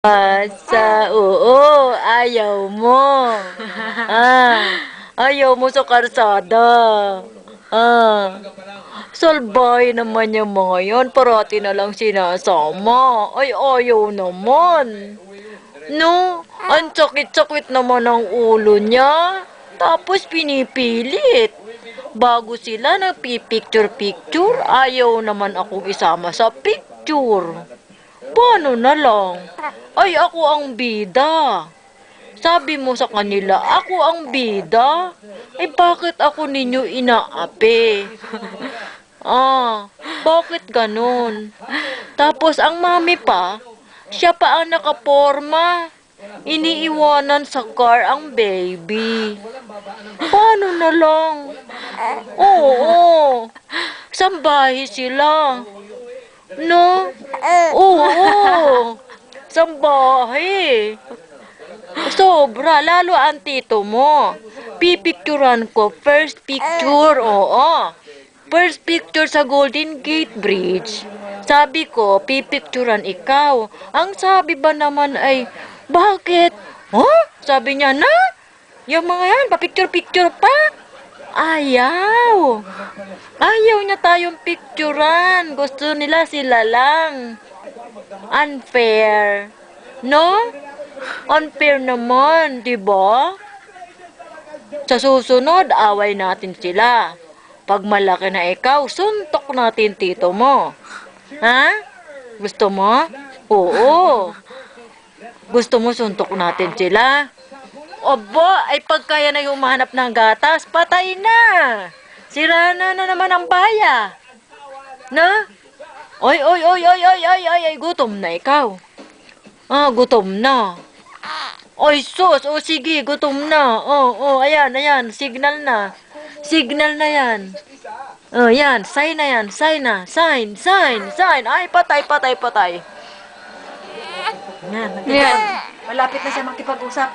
Oo, ayaw mo. Ayaw mo sa karsada. Ah, salbahe naman yung mga yan. Parati na lang sinasama. Ay, ayaw naman. No, ang sakit-sakit naman ang ulo niya. Tapos pinipilit. Bago sila nagpipicture-picture, ayaw naman akong isama sa picture. Paano na lang? Ay, ako ang bida. Sabi mo sa kanila, ako ang bida. Ay, bakit ako ninyo inaapi? Bakit ganun? Tapos, ang mami pa, siya pa ang nakaporma. Iniiwanan sa car ang baby. Paano na lang? Oo, sambahi sila. No? Oo. Sambahi. Sobra. Lalo ang tito mo. Pipicturan ko. First picture. Oo. First picture sa Golden Gate Bridge. Sabi ko, pipicturan ikaw. Ang sabi ba naman ay, bakit? Huh? Sabi niya, na? Yung mga yan, pa-picture-picture pa? Ayaw. Ayaw niya tayong picturean. Gusto nila sila lang. Unfair. No? Unfair naman, di ba? Sa susunod, away natin sila. Pag malaki na ikaw, suntok natin tito mo. Ha? Gusto mo? Oo. Gusto mo suntok natin sila? Obo, ay pagkaya na humahanap ng gatas, patay na. Sira na naman ang baya. Na? Oy, oy, oy, oy, oy, oy, oy, oy, gutom na ikaw. Gutom na. Oy, sus, sige, gutom na. Ayan, ayan, signal na. Signal na yan. Yan, sign na yan, sign na. Sign, sign, sign. Ay, patay, patay, patay. Yan, Yan. malapit na siya makipag-usap.